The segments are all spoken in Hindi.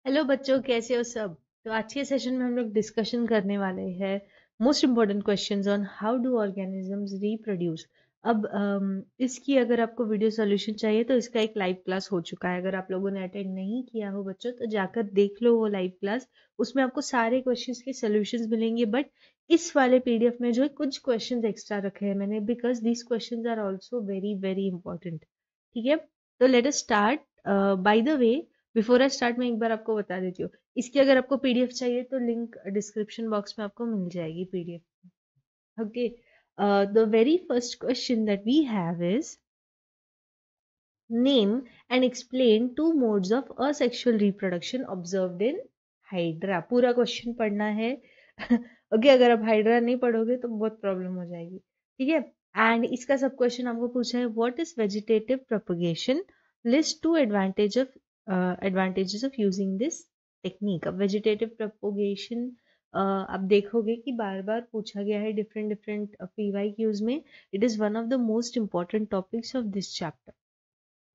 हेलो बच्चों, कैसे हो सब। तो आज के सेशन में हम लोग डिस्कशन करने वाले हैं most important questions on how do organisms reproduce. अब इसकी अगर आपको वीडियो सॉल्यूशन चाहिए तो इसका एक लाइव क्लास हो चुका है। अगर आप लोगों ने अटेंड नहीं किया हो बच्चों तो जाकर देख लो वो लाइव क्लास। उसमें आपको सारे क्वेश्चंस के सॉल्यूशंस मिलेंगे, बट इस वाले पीडीएफ में जो है कुछ क्वेश्चंस एक्स्ट्रा रखे हैं मैंने, because these questions are also very very important. ठीक है, तो let us start. By the way, before I start मैं एक बार आपको बता देती हूँ, इसकी अगर आपको पीडीएफ चाहिए तो लिंक डिस्क्रिप्शन बॉक्स में आपको मिल जाएगी PDF. Okay, the very first question that we have is name and explain two modes of asexual reproduction observed in hydra. पूरा क्वेश्चन पढ़ना है। ओके, अगर आप हाइड्रा नहीं पढ़ोगे तो बहुत प्रॉब्लम हो जाएगी। ठीक है, एंड इसका सब क्वेश्चन आपको पूछा है what is vegetative propagation, list two advantages of using this technique. अब वेजिटेटिव प्रोपगेशन आप देखोगे कि बार बार पूछा गया है डिफरेंट डिफरेंट पीवाईक्यूज में। It is one of the most important topics of this chapter.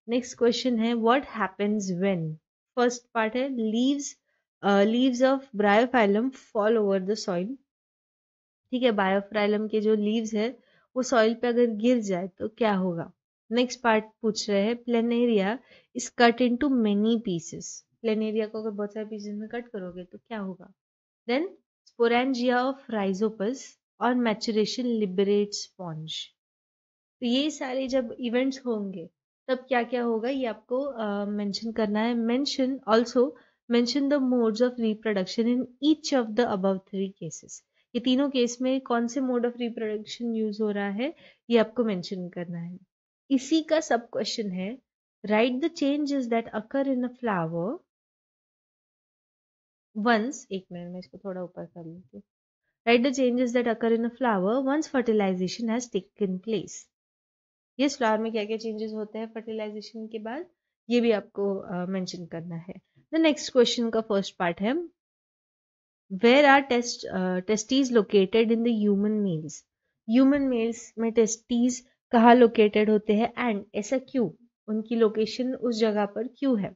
Next question है what happens when. First part है leaves of bryophyllum fall over the soil. ठीक है, बायोफाइलम के जो लीव्स है वो सॉइल पे अगर गिर जाए तो क्या होगा। नेक्स्ट पार्ट पूछ रहे हैं planaria is cut into many pieces. Planaria को अगर बहुत सारे पीसेस में कट करोगे तो क्या होगा। देन स्पोरेंजिया ऑफ राइजोपस और मैचुरेशन लिबरेट स्पॉन्ज। तो ये सारे जब इवेंट्स होंगे तब क्या क्या होगा ये आपको मेंशन करना है। Mention also mention the modes of reproduction in each of the above three cases. ये तीनों केस में कौन से मोड ऑफ रिप्रोडक्शन यूज हो रहा है ये आपको मेंशन करना है। इसी का सब क्वेश्चन है write the changes that occur in a flower once. एक मिनट में इसको थोड़ा ऊपर कर लेती हूँ। Write the changes that occur in a flower once fertilization has taken place. Yes, flower में क्या क्या चेंजेस होते हैं फर्टिलाइजेशन के बाद, ये भी आपको मेंशन करना है। द नेक्स्ट क्वेश्चन का फर्स्ट पार्ट है where are testes located in the human males. Human males में टेस्टीज कहाँ लोकेटेड होते हैं एंड ऐसा क्यों, उनकी लोकेशन उस जगह पर क्यों है।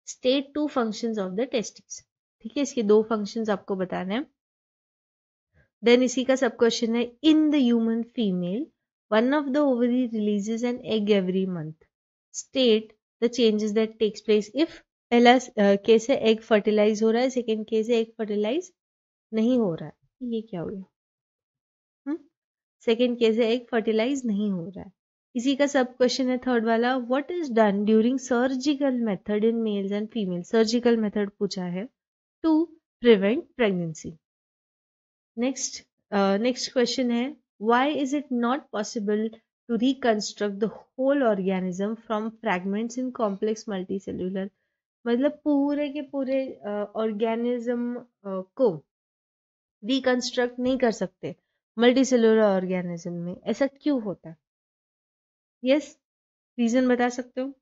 State two functions of the testis. ठीक है, इसके दो फंक्शंस आपको बताने हैं। देन इसी का सब क्वेश्चन है in the human female one of the ovary releases an egg every month. State the changes that takes place if. पहला केस है एग फर्टिलाइज हो रहा है, सेकेंड केस है एग फर्टिलाइज नहीं हो रहा है। ये क्या हो गया। सेकेंड केस है एग फर्टिलाइज नहीं हो रहा है। इसी का सब क्वेश्चन है थर्ड वाला what is done during surgical method in males and female. Surgical method पूछा है to prevent pregnancy. Next question है why is it not possible to reconstruct the whole organism from fragments in complex multicellular. मतलब पूरे के पूरे ऑर्गेनिज्म को रिकंस्ट्रक्ट नहीं कर सकते मल्टीसेल्यूलर ऑर्गेनिज्म में, ऐसा क्यों होता है। यस, रीजन बता सकते हो।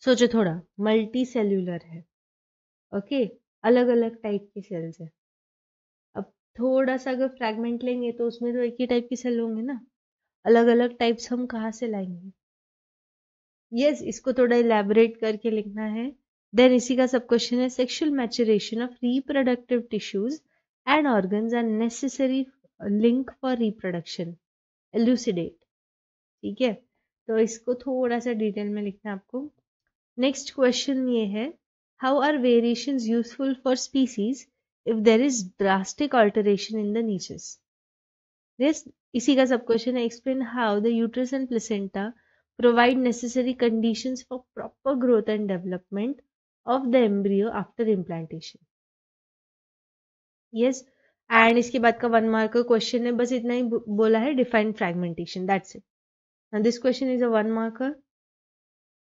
सोचो थोड़ा, मल्टी सेल्यूलर है। ओके, अलग अलग टाइप की सेल्स है। अब थोड़ा सा अगर फ्रैगमेंट लेंगे तो उसमें तो एक ही टाइप की सेल होंगे ना, अलग अलग टाइप्स हम कहाँ से लाएंगे। यस, इसको थोड़ा इलेबोरेट करके लिखना है। देन इसी का सब क्वेश्चन है sexual maturation of reproductive tissues and organs are necessary link for reproduction, elucidate. ठीक है, तो इसको थोड़ा सा डिटेल में लिखना है आपको। नेक्स्ट क्वेश्चन ये है how are variations useful for species if there is drastic alteration in the niches. This इसी का सब क्वेश्चन है explain how the uterus and placenta provide necessary conditions for proper growth and development of the embryo after implantation. Yes, and इसके बाद का 1 मार्क का क्वेश्चन है, बस इतना ही बोला है define fragmentation, that's it. Now this question is a 1 marker.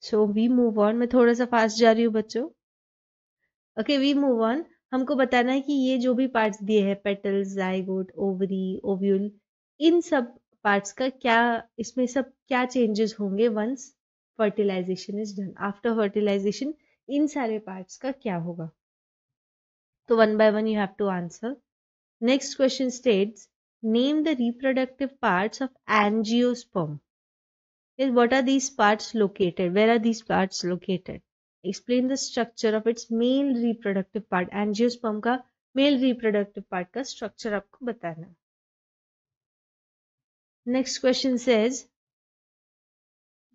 So we move on. मैं थोड़ा सा फास्ट जा रही हूँ बच्चों। Okay, we move on. हमको बताना है कि ये जो भी पार्ट्स दिए हैं पेटल्स, जाइगोट, ओवरी, ओव्यूल, इन सब पार्ट्स का क्या, इसमें सब क्या चेंजेस होंगे once fertilisation is done. After fertilisation इन सारे पार्ट्स का क्या होगा। तो 1 by 1 you have to answer. Next question states name the reproductive parts of angiosperm. What are these parts located? Where are these parts located? Explain the structure of its male reproductive part, angiosperm का मेल रिप्रोडक्टिव पार्ट का स्ट्रक्चर आपको बताना है। Next question says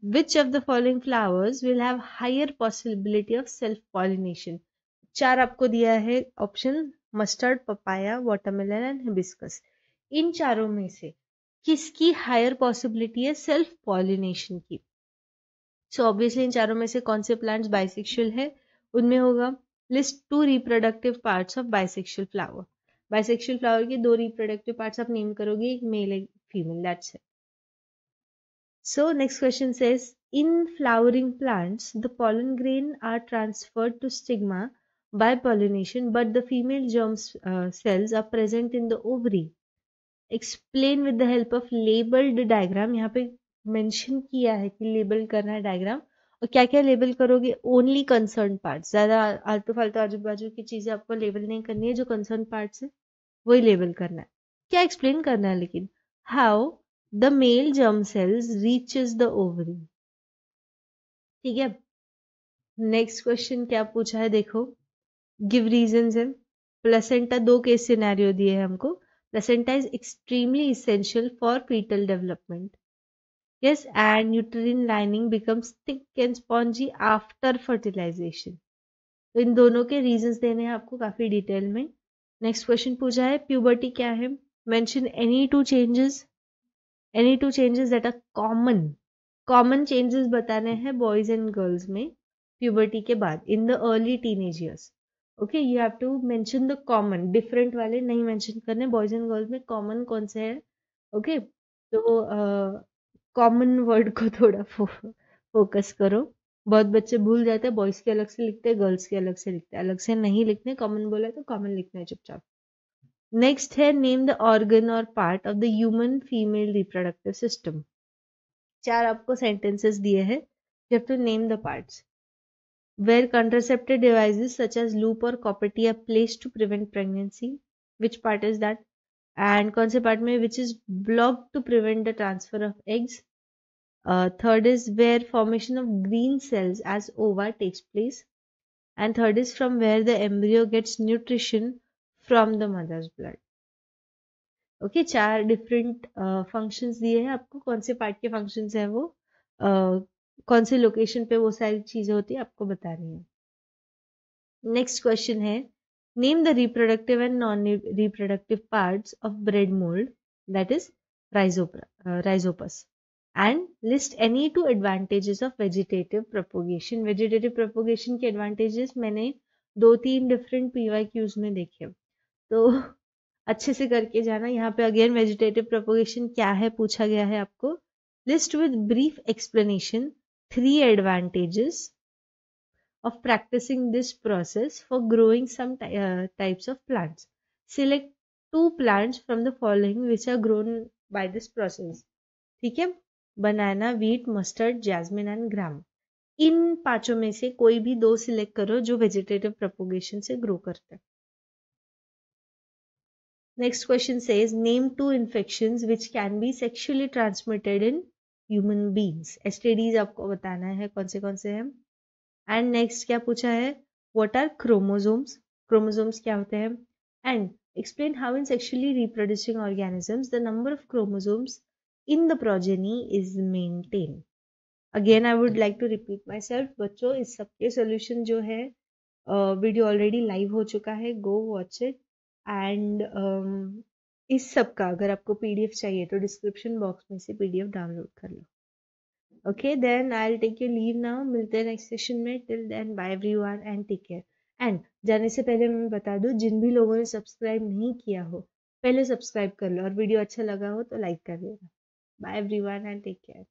which of the following flowers will have higher possibility of self pollination? चार आपको दिया है option, mustard, papaya, watermelon and hibiscus. इन चारों में से किसकी हायर पॉसिबिलिटी है सेल्फ पॉलिनेशन की? सो ऑब्वियसली इन चारों में से कौन से प्लांट्स बाइसेक्सुअल है? उनमें होगा list 2 reproductive parts of bisexual flower. Bisexual flower के 2 रिप्रोडक्टिव पार्ट्स आप नेम करोगे, एक मेल एक female, that's it. So next question says, in flowering plants, the pollen grain are transferred to stigma by pollination, but the female germ cells are present in the ovary. Explain with the help of labeled diagram. यहाँ पे mention किया है कि label करना है diagram, और क्या क्या label करोगे? Only concerned parts. ज़्यादा आलतू फालतू आजू बाजू की चीजें आपको label नहीं करनी है, जो concerned parts है वही label करना है। क्या explain करना है लेकिन? How the male germ cells reaches the ovary. ठीक है। नेक्स्ट क्वेश्चन क्या पूछा है देखो, गिव रीजंस है। प्लेसेंटा, 2 केस सिनेरियो दिए हैं हमको। Placenta is extremely essential for fetal development, yes, and uterine lining becomes thick and spongy after fertilization. तो इन दोनों के रीजंस देने हैं आपको काफी डिटेल में। नेक्स्ट क्वेश्चन पूछा है प्यूबर्टी क्या है? Mention any two changes that are common changes बताने हैं बॉयज एंड गर्ल्स में प्यूबर्टी के बाद in the early teenage years. Okay, you have to mention the common, different वाले नहीं मेंशन करने। बॉयज एंड गर्ल्स में कॉमन कौन से है? ओके, तो कॉमन वर्ड को थोड़ा फोकस करो। बहुत बच्चे भूल जाते हैं, बॉयज के अलग से लिखते हैं, गर्ल्स के अलग से लिखते हैं। अलग से नहीं लिखने, कॉमन बोला तो कॉमन लिखना है चुपचाप। नेक्स्ट है नेम द ऑर्गन और part of the human female reproductive system. 4 आपको सेंटेंसेस दिए हैं, you have to name the parts. Where contraceptive devices such as loop or Coppati are placed to prevent pregnancy, which part is that? And कौन से part में which is blocked to prevent the transfer of eggs? Third is where formation of green cells as ova takes place, and third is from where the embryo gets nutrition from the mother's blood. Okay, 4 different functions दिए हैं आपको। कौन से पार्ट के फंक्शंस है वो, कौन से लोकेशन पे वो सारी चीजें होती है आपको बतानी है। नेक्स्ट क्वेश्चन है name the reproductive and non reproductive parts of bread mould, that is Rhizopus, and list any 2 advantages of vegetative propagation. Vegetative propagation के एडवांटेजेस मैंने 2-3 डिफरेंट PYQs में देखे, तो अच्छे से करके जाना। यहाँ पे अगेन वेजिटेटिव प्रोपोगेशन क्या है पूछा गया है आपको। List with brief explanation 3 advantages of practicing this process for growing some types of plants. Select 2 plants from the following which are grown by this process. ठीक है, बनाना, वीट, मस्टर्ड, जैस्मिन एंड ग्राम। इन 5 में से कोई भी 2 सिलेक्ट करो जो वेजिटेटिव प्रोपोगेशन से ग्रो करते हैं। Next question says name 2 infections which can be sexually transmitted in human beings. STDs आपको बताना है कौन से हैं। एंड नेक्स्ट क्या पूछा है, व्हाट आर क्रोमोसोम्स, क्रोमोसोम्स क्या होते हैं, and explain how in sexually reproducing organisms the number of chromosomes in the progeny is maintain. Again I would like to repeat myself, बच्चों इस सबके सोल्यूशन जो है वीडियो ऑलरेडी लाइव हो चुका है, गो वॉच इट। एंड इस सब का अगर आपको PDF चाहिए तो डिस्क्रिप्शन बॉक्स में से PDF डाउनलोड कर लो। Okay, then I'll take your leave now. मिलते हैं नेक्स्ट सेशन में। Till then, bye everyone and take care. And जाने से पहले मैं बता दूं, जिन भी लोगों ने सब्सक्राइब नहीं किया हो पहले सब्सक्राइब कर लो, और वीडियो अच्छा लगा हो तो लाइक कर देना। Bye everyone and take care.